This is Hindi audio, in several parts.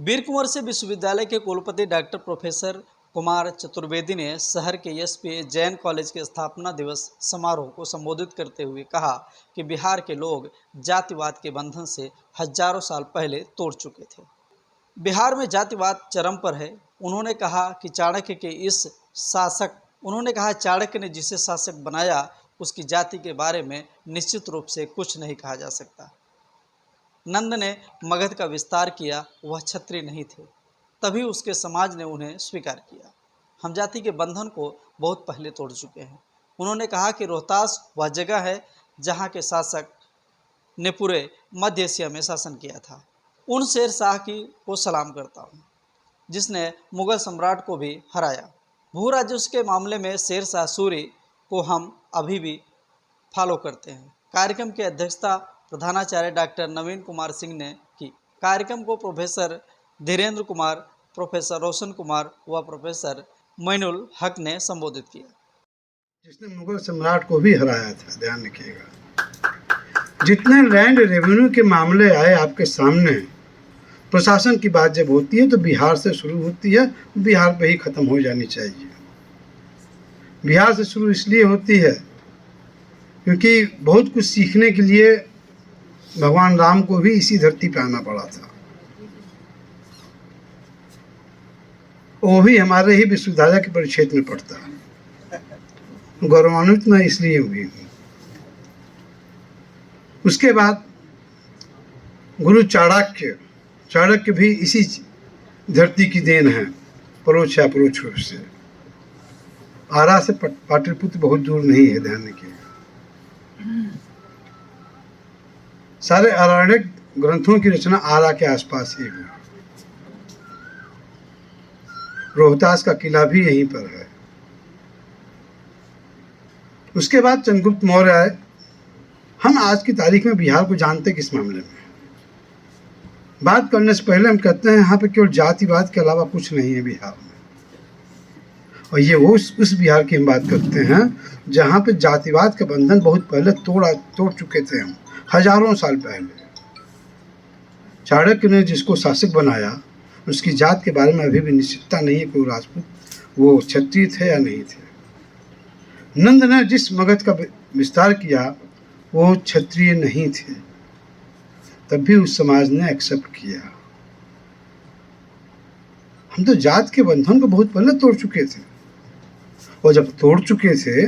वीर कुंवर से विश्वविद्यालय के कुलपति डॉक्टर प्रोफेसर कुमार चतुर्वेदी ने शहर के एसपी जैन कॉलेज के स्थापना दिवस समारोह को संबोधित करते हुए कहा कि बिहार के लोग जातिवाद के बंधन से हजारों साल पहले तोड़ चुके थे। बिहार में जातिवाद चरम पर है। उन्होंने कहा कि चाणक्य ने जिसे शासक बनाया उसकी जाति के बारे में निश्चित रूप से कुछ नहीं कहा जा सकता। नंद ने मगध का विस्तार किया, वह क्षत्रिय नहीं थे, तभी उसके समाज ने उन्हें स्वीकार किया। हम जाति के बंधन को बहुत पहले तोड़ चुके हैं। उन्होंने कहा कि रोहतास वह जगह है जहाँ के शासक ने पूरे मध्य एशिया में शासन किया था। उन शेर शाह को सलाम करता हूँ जिसने मुगल सम्राट को भी हराया। भू राजस्व के मामले में शेर शाह सूरी को हम अभी भी फॉलो करते हैं। कार्यक्रम की अध्यक्षता प्रधानाचार्य डॉक्टर नवीन कुमार सिंह ने की। कार्यक्रम को प्रोफेसर धीरेन्द्र कुमार, प्रोफेसर रोशन कुमार व प्रोफेसर मोइनुल हक ने संबोधित किया। जिसने मुगल सम्राट को भी हराया था, ध्यान रखिएगा। जितने लैंड रेवेन्यू के मामले आए आपके सामने, प्रशासन की बात जब होती है तो बिहार से शुरू होती है, बिहार पे ही खत्म हो जानी चाहिए। बिहार से शुरू इसलिए होती है क्योंकि बहुत कुछ सीखने के लिए भगवान राम को भी इसी धरती पे आना पड़ा था। वो भी हमारे ही विश्वविद्यालय के परिक्षेत्र में पढ़ता है। गौरवान्वित मैं इसलिए हुई हूँ। उसके बाद गुरु चाणक्य भी इसी धरती की देन है, परोक्ष या अपरोक्ष रूप से। आरा से पाटलिपुत्र बहुत दूर नहीं है, ध्यान रखिएगा। सारे आरण्यक ग्रंथों की रचना आरा के आसपास ही हुई। रोहतास का किला भी यहीं पर है। उसके बाद चंद्रगुप्त मौर्य आए। हम आज की तारीख में बिहार को जानते किस मामले में? बात करने से पहले हम कहते हैं यहाँ पे केवल जातिवाद के अलावा कुछ नहीं है बिहार में। और ये वो उस बिहार की हम बात करते हैं जहाँ पे जातिवाद का बंधन बहुत पहले तोड़ चुके थे हम, हजारों साल पहले। चाणक्य ने जिसको शासक बनाया उसकी जात के बारे में अभी भी निश्चितता नहीं है कि वो राजपूत, वो क्षत्रिय थे या नहीं थे। नंद ने जिस मगध का विस्तार किया वो क्षत्रिय नहीं थे, तब भी उस समाज ने एक्सेप्ट किया। हम तो जात के बंधन को बहुत पहले तोड़ चुके थे, और जब तोड़ चुके थे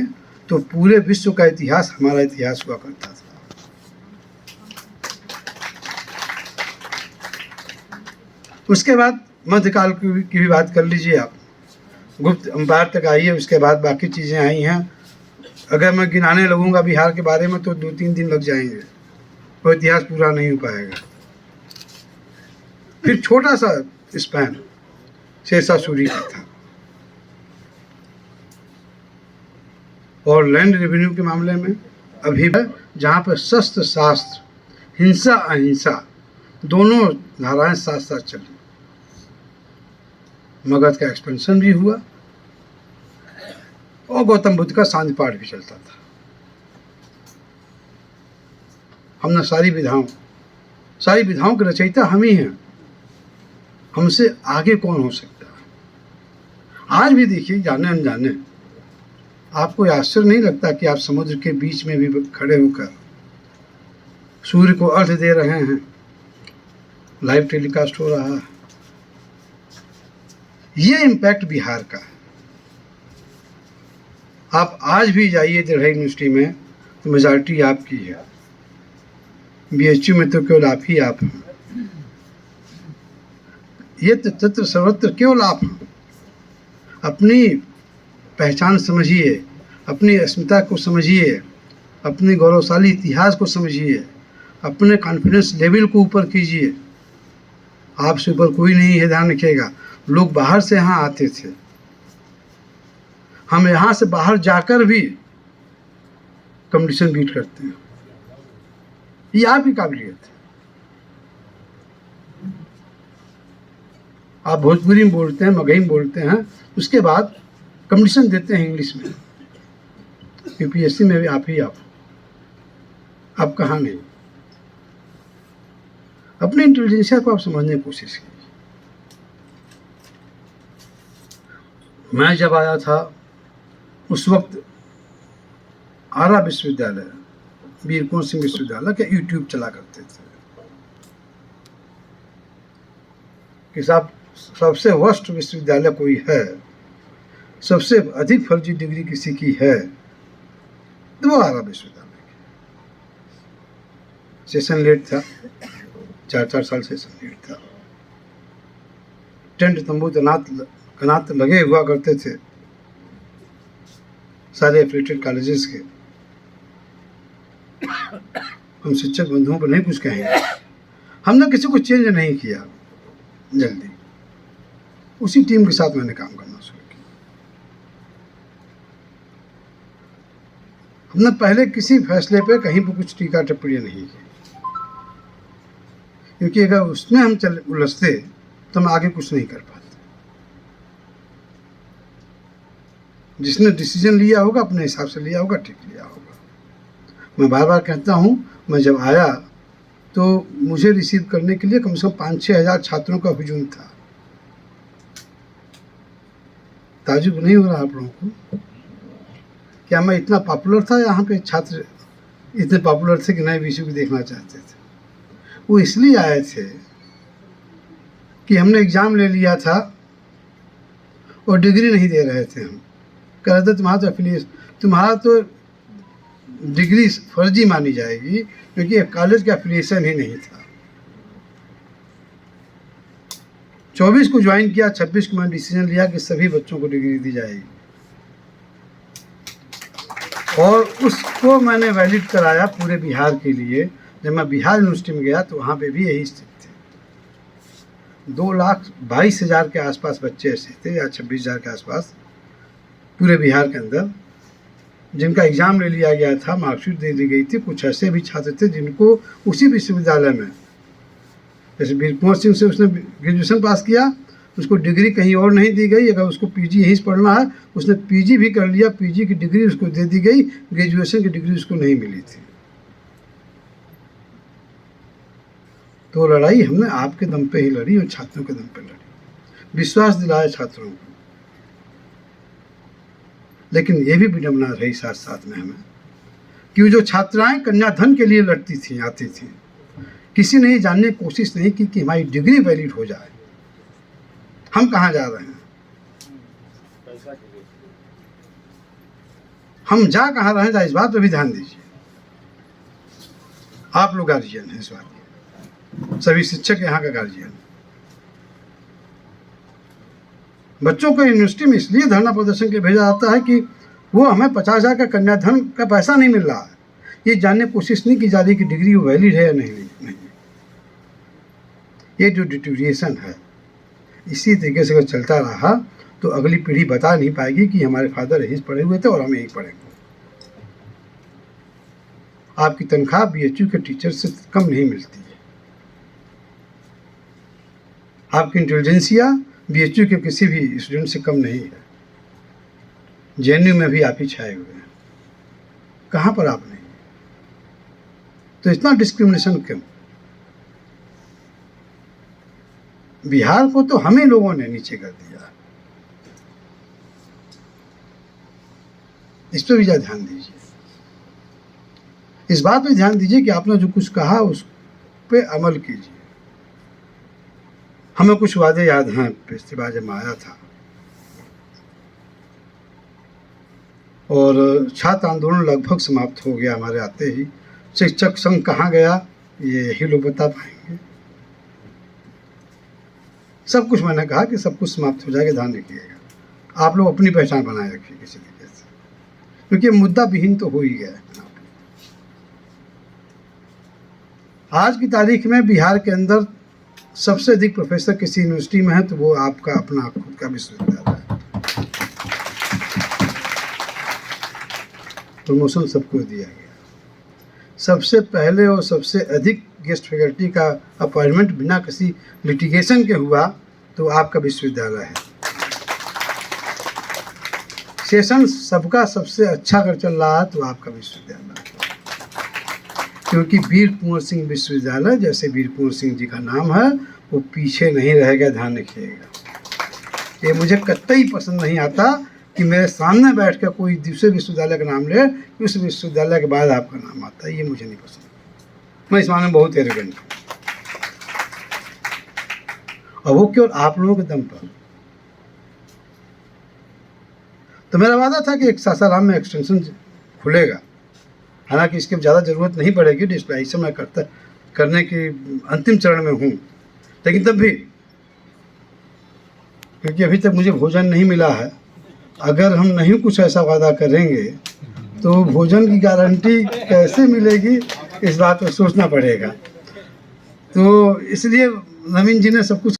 तो पूरे विश्व का इतिहास हमारा इतिहास हुआ करता था। उसके बाद मध्यकाल की भी बात कर लीजिए आप। गुप्त अंपायर तक आई है, उसके बाद बाकी चीज़ें आई हैं। अगर मैं गिनाने लगूंगा बिहार के बारे में तो 2-3 दिन लग जाएंगे, वो इतिहास पूरा नहीं हो पाएगा। फिर छोटा सा स्पैन शेर शाह सूरी का था। और लैंड रेवेन्यू के मामले में अभी जहाँ पर शस्त्र शास्त्र, हिंसा अहिंसा दोनों धाराएं साथ साथ चली। मगध का एक्सपेंशन भी हुआ और गौतम बुद्ध का सांझ पाठ भी चलता था। हमने सारी विधाओं के रचयिता हम ही हैं। हमसे आगे कौन हो सकता है? आज भी देखिए, जाने अनजाने आपको आश्चर्य नहीं लगता कि आप समुद्र के बीच में भी खड़े होकर सूर्य को अर्घ्य दे रहे हैं, लाइव टेलीकास्ट हो रहा है। ये इम्पैक्ट बिहार का है। आप आज भी जाइए दिल्ली यूनिवर्सिटी में तो मेजॉरिटी आपकी है। बीएचयू में तो केवल आप हैं। ये तत्र सर्वत्र केवल आप हैं। अपनी पहचान समझिए, अपनी अस्मिता को समझिए, अपने गौरवशाली इतिहास को समझिए, अपने कॉन्फिडेंस लेवल को ऊपर कीजिए। आपसे ऊपर कोई नहीं है, ध्यान रखिएगा। लोग बाहर से यहाँ आते थे, हम यहाँ से बाहर जाकर भी कंपटीशन बीट करते हैं। ये आपकी काबिलियत है। आप भोजपुरी में बोलते हैं, मगही में बोलते हैं, उसके बाद कंपटीशन देते हैं इंग्लिश में। यूपीएससी में भी आप कहाँ नहीं। अपने इंटेलिजेंसिया को आप समझने की कोशिश कीजिए। मैं जब आया था उस वक्त आरा विश्वविद्यालय, वीर कुंवर सिंह विश्वविद्यालय के यूट्यूब चला करते थे कि साहब सबसे वर्स्ट विश्वविद्यालय कोई है, सबसे अधिक फर्जी डिग्री किसी की है तो वो आरा विश्वविद्यालय की। सेशन लेट था, 4-4 साल सेशन लेट था। टेंट तंबू तैनात लगे हुआ करते थे सारे एफिलिएटेड कॉलेजेस के। हम शिक्षक बंधुओं को नहीं कुछ कहेंगे, हमने किसी को चेंज नहीं किया जल्दी। उसी टीम के साथ मैंने काम करना शुरू किया। हमने पहले किसी फैसले पे कहीं पर कुछ टीका टिप्पणी नहीं की, क्योंकि अगर उसमें हम उलझते तो हम आगे कुछ नहीं कर पाते। जिसने डिसीजन लिया होगा अपने हिसाब से लिया होगा, ठीक लिया होगा। मैं बार बार कहता हूँ, मैं जब आया तो मुझे रिसीव करने के लिए कम से कम 5-6 हज़ार छात्रों का हुजूम था। ताजुब नहीं हो रहा आप लोगों को? क्या मैं इतना पॉपुलर था? यहाँ पे छात्र इतने पॉपुलर थे कि नए विषय को देखना चाहते थे। वो इसलिए आए थे कि हमने एग्ज़ाम ले लिया था और डिग्री नहीं दे रहे थे। हम कह रहे थे तुम्हारा तो डिग्री फर्जी मानी जाएगी, क्योंकि कॉलेज का एफिलिएशन ही नहीं था। 24 को ज्वाइन किया, 26 को मैंने डिसीजन लिया कि सभी बच्चों को डिग्री दी जाएगी, और उसको मैंने वैलिड कराया पूरे बिहार के लिए। जब मैं बिहार यूनिवर्सिटी में गया तो वहाँ पे भी यही स्थिति थी। 2,22,000 के आसपास बच्चे ऐसे थे, या 26,000 के आसपास पूरे बिहार के अंदर, जिनका एग्ज़ाम ले लिया गया था, मार्कशीट दे दी गई थी। कुछ ऐसे भी छात्र थे जिनको उसी विश्वविद्यालय में, जैसे वीर कुंवर सिंह से उसने ग्रेजुएशन पास किया, उसको डिग्री कहीं और नहीं दी गई। अगर उसको पीजी यहीं से पढ़ना है, उसने पीजी भी कर लिया, पीजी की डिग्री उसको दे दी गई, ग्रेजुएशन की डिग्री उसको नहीं मिली थी। तो लड़ाई हमने आपके दम पे ही लड़ी और छात्रों के दम पे लड़ी, विश्वास दिलाया छात्रों को। लेकिन ये भी विडंबना रही साथ साथ में हमें कि जो छात्राएं कन्याधन के लिए लड़ती थी, आती थी, किसी ने ये जानने की कोशिश नहीं की कि हमारी डिग्री वैलिड हो जाए, हम कहाँ जा रहे हैं, हम जा कहाँ रहे हैं। इस बात पर भी ध्यान दीजिए। आप लोग गार्जियन हैं, इस बात के सभी शिक्षक यहाँ का गार्जियन। बच्चों को यूनिवर्सिटी में इसलिए धरना प्रदर्शन के लिए भेजा जाता है कि वो हमें 50,000 का कन्याधन का पैसा नहीं मिल रहा है। ये जानने की कोशिश नहीं की जा रही कि डिग्री वो वैलिड है या नहीं। ये जो डिटोरिएशन है, इसी तरीके से अगर चलता रहा तो अगली पीढ़ी बता नहीं पाएगी कि हमारे फादर यहीं पढ़े हुए थे और हम यहीं पढ़ेंगे। आपकी तनख्वाह BHU के टीचर से कम नहीं मिलती है। आपकी इंटेलिजेंसिया BHU के किसी भी स्टूडेंट से कम नहीं है। JNU में भी आप ही छाए हुए हैं, कहाँ पर आप नहीं? तो इतना डिस्क्रिमिनेशन क्यों? बिहार को तो हमें लोगों ने नीचे कर दिया। इस पर भी ध्यान दीजिए, इस बात पे ध्यान दीजिए कि आपने जो कुछ कहा उस पे अमल कीजिए। हमें कुछ वादे याद हैं फेस्टिवल जब आया था, और छात्र आंदोलन लगभग समाप्त हो गया हमारे आते ही। शिक्षक संघ कहाँ गया ये यही लोग बता पाएंगे। सब कुछ मैंने कहा कि सब कुछ समाप्त हो जाएगा, ध्यान रखिएगा। आप लोग अपनी पहचान बनाए रखिए किसी तरीके से, क्योंकि मुद्दा विहीन तो हो ही गया है। आज की तारीख में बिहार के अंदर सबसे अधिक प्रोफेसर किसी यूनिवर्सिटी में है तो वो आपका अपना खुद का विश्वविद्यालय है। प्रमोशन सबको दिया गया। सबसे पहले और सबसे अधिक गेस्ट फैकल्टी का अपॉइंटमेंट बिना किसी लिटिगेशन के हुआ तो आपका विश्वविद्यालय है। सेशन सबका सबसे अच्छा अगर चल रहा है तो आपका विश्वविद्यालय है, क्योंकि वीर कुंवर सिंह विश्वविद्यालय, जैसे वीर कुंवर सिंह जी का नाम है, वो पीछे नहीं रहेगा, ध्यान रखिएगा। ये मुझे कतई पसंद नहीं आता कि मेरे सामने बैठ कर कोई दूसरे विश्वविद्यालय का नाम ले, उस विश्वविद्यालय के बाद आपका नाम आता है, ये मुझे नहीं पसंद। मैं इस मामले में बहुत एरोगेंट हूँ, और वो केवल आप लोगों के दम पर। तो मेरा वादा था कि एक सासाराम में एक्सटेंशन खुलेगा, हालांकि इसकी ज़्यादा ज़रूरत नहीं पड़ेगी, डिस्प्लाइजेशन मैं करने की अंतिम चरण में हूँ, लेकिन तब भी क्योंकि अभी तक मुझे भोजन नहीं मिला है, अगर हम नहीं कुछ ऐसा वादा करेंगे तो भोजन की गारंटी कैसे मिलेगी, इस बात पर सोचना पड़ेगा। तो इसलिए नवीन जी ने सब कुछ